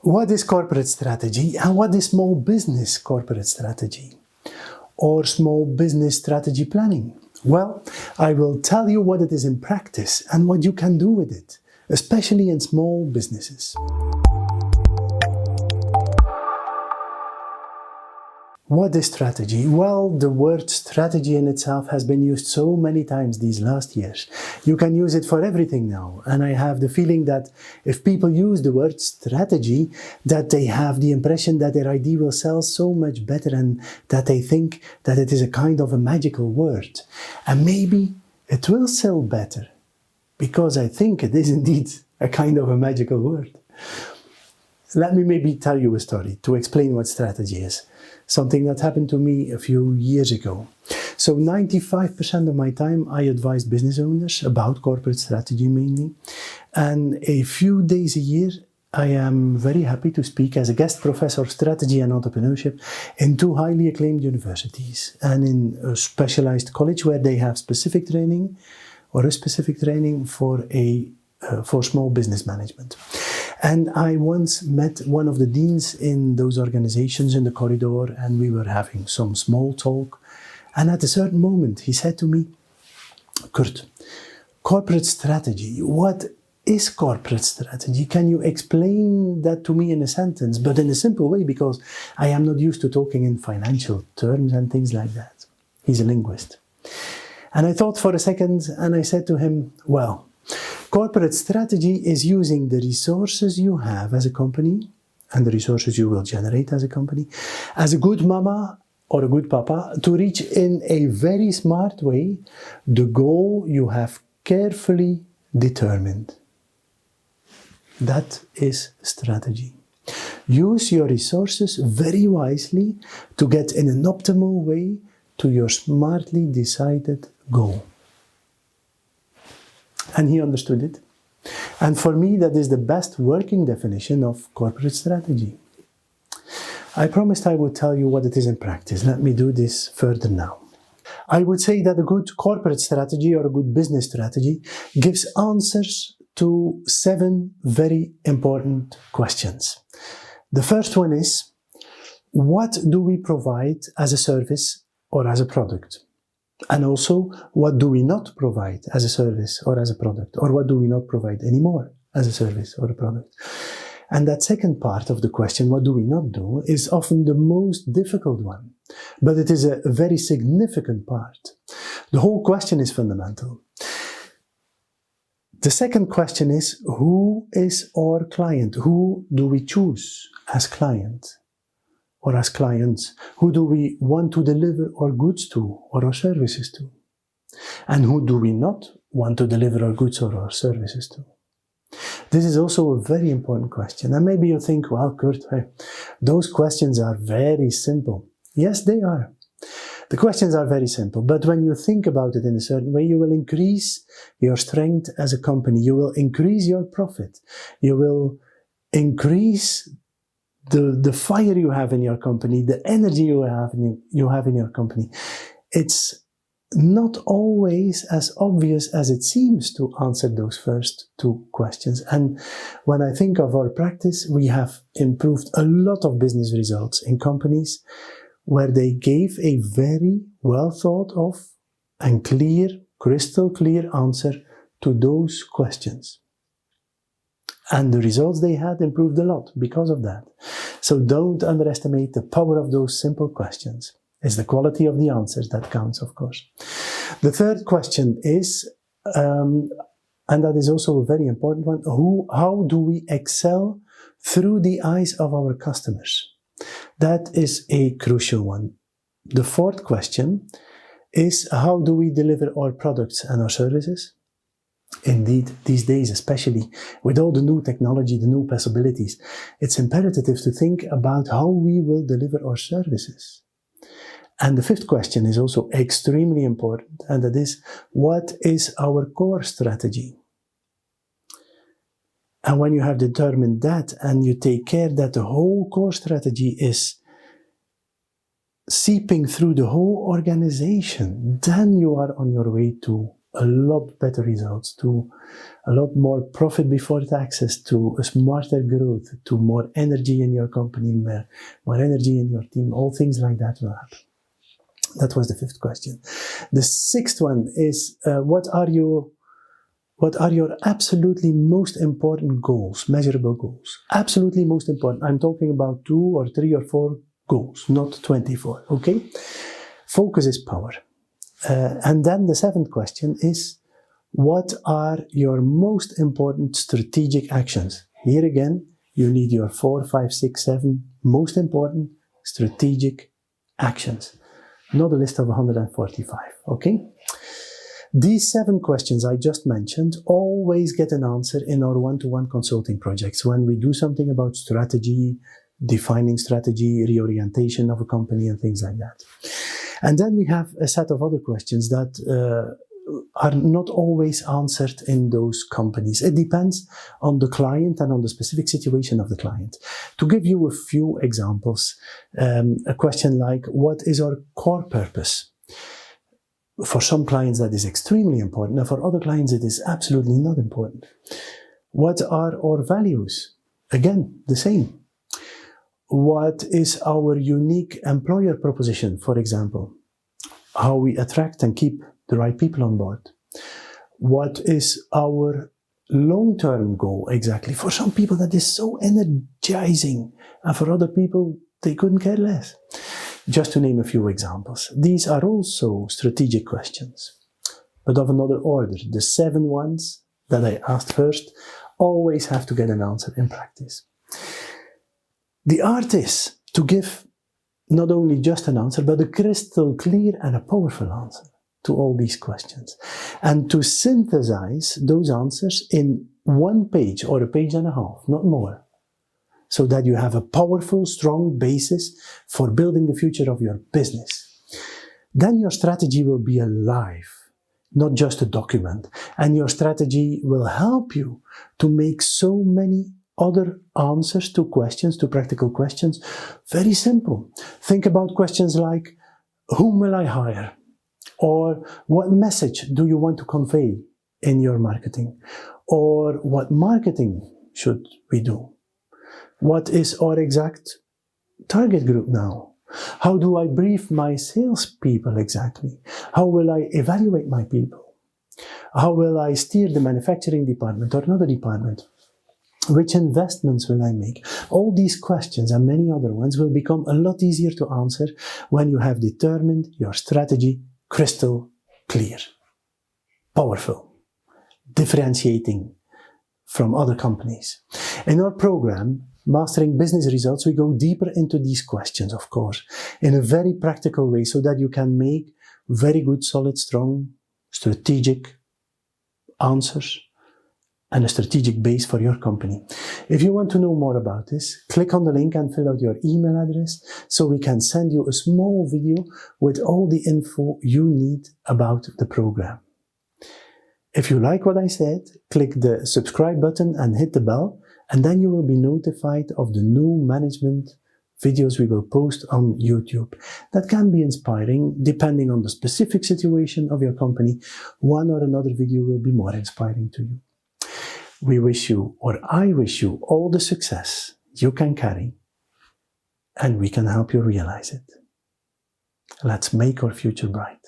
What is corporate strategy and what is small business corporate strategy? Or small business strategy planning? Well, I will tell you what it is in practice and what you can do with it, especially in small businesses. What is strategy? Well, the word strategy in itself has been used so many times these last years. You can use it for everything now. And I have the feeling that if people use the word strategy, that they have the impression that their idea will sell so much better and that they think that it is a kind of a magical word. And maybe it will sell better, because I think it is indeed a kind of a magical word. Let me maybe tell you a story to explain what strategy is. Something that happened to me a few years ago. So 95% of my time I advise business owners about corporate strategy mainly. And a few days a year I am very happy to speak as a guest professor of strategy and entrepreneurship in two highly acclaimed universities and in a specialized college where they have specific training or a specific training for small business management. And I once met one of the deans in those organizations in the corridor, and we were having some small talk. And at a certain moment, he said to me, "Kurt, corporate strategy, what is corporate strategy? Can you explain that to me in a sentence, but in a simple way, because I am not used to talking in financial terms and things like that." He's a linguist. And I thought for a second, and I said to him, "Well, corporate strategy is using the resources you have as a company and the resources you will generate as a company, as a good mama or a good papa, to reach in a very smart way the goal you have carefully determined." That is strategy. Use your resources very wisely to get in an optimal way to your smartly decided goal. And he understood it. And for me, that is the best working definition of corporate strategy. I promised I would tell you what it is in practice. Let me do this further now. I would say that a good corporate strategy or a good business strategy gives answers to 7 very important questions. The first one is, what do we provide as a service or as a product? And also, what do we not provide as a service or as a product? Or what do we not provide anymore as a service or a product? And that second part of the question, what do we not do, is often the most difficult one. But it is a very significant part. The whole question is fundamental. The second question is, who is our client? Who do we choose as client? Or as clients, who do we want to deliver our goods to or our services to? And who do we not want to deliver our goods or our services to? This is also a very important question. And maybe you think, well, Kurt, those questions are very simple. Yes, they are. The questions are very simple, but when you think about it in a certain way, you will increase your strength as a company. You will increase your profit. You will increase the fire you have in your company, the energy you have in your company. It's not always as obvious as it seems to answer those first 2 questions. And when I think of our practice, we have improved a lot of business results in companies where they gave a very well thought of and clear, crystal clear answer to those questions. And the results they had improved a lot because of that. So don't underestimate the power of those simple questions. It's the quality of the answers that counts, of course. The third question is, and that is also a very important one, how do we excel through the eyes of our customers? That is a crucial one. The fourth question is, how do we deliver our products and our services? Indeed, these days, especially with all the new technology, the new possibilities, it's imperative to think about how we will deliver our services. And the fifth question is also extremely important, and that is, what is our core strategy? And when you have determined that and you take care that the whole core strategy is seeping through the whole organization, then you are on your way to a lot better results, to a lot more profit before taxes, to a smarter growth, to more energy in your company, more energy in your team. All things like that will happen. That was the fifth question. The sixth one is, what are your absolutely most important goals, measurable goals? Absolutely most important. I'm talking about 2 or 3 or 4 goals, not 24, okay? Focus is power. And then the seventh question is, what are your most important strategic actions? Here again, you need your 4, 5, 6, 7 most important strategic actions. Not a list of 145, okay? These 7 questions I just mentioned always get an answer in our one-to-one consulting projects when we do something about strategy, defining strategy, reorientation of a company and things like that. And then we have a set of other questions that are not always answered in those companies. It depends on the client and on the specific situation of the client. To give you a few examples, a question like, what is our core purpose? For some clients that is extremely important, and for other clients it is absolutely not important. What are our values? Again, the same. What is our unique employer proposition, for example? How we attract and keep the right people on board? What is our long-term goal exactly? For some people that is so energizing, and for other people they couldn't care less. Just to name a few examples. These are also strategic questions, but of another order. The 7 ones that I asked first always have to get an answer in practice. The art is to give not only just an answer, but a crystal clear and a powerful answer to all these questions. And to synthesize those answers in 1 page or a page and a half, not more. So that you have a powerful, strong basis for building the future of your business. Then your strategy will be alive, not just a document. And your strategy will help you to make so many other answers to questions, to practical questions, very simple. Think about questions like, whom will I hire? Or what message do you want to convey in your marketing? Or what marketing should we do? What is our exact target group now? How do I brief my salespeople exactly? How will I evaluate my people? How will I steer the manufacturing department or another department? Which investments will I make? All these questions and many other ones will become a lot easier to answer when you have determined your strategy crystal clear, powerful, differentiating from other companies. In our program, Mastering Business Results, we go deeper into these questions, of course, in a very practical way so that you can make very good, solid, strong, strategic answers and a strategic base for your company. If you want to know more about this, click on the link and fill out your email address so we can send you a small video with all the info you need about the program. If you like what I said, click the subscribe button and hit the bell, and then you will be notified of the new management videos we will post on YouTube. That can be inspiring depending on the specific situation of your company. One or another video will be more inspiring to you. We wish you, or I wish you, all the success you can carry, and we can help you realize it. Let's make our future bright.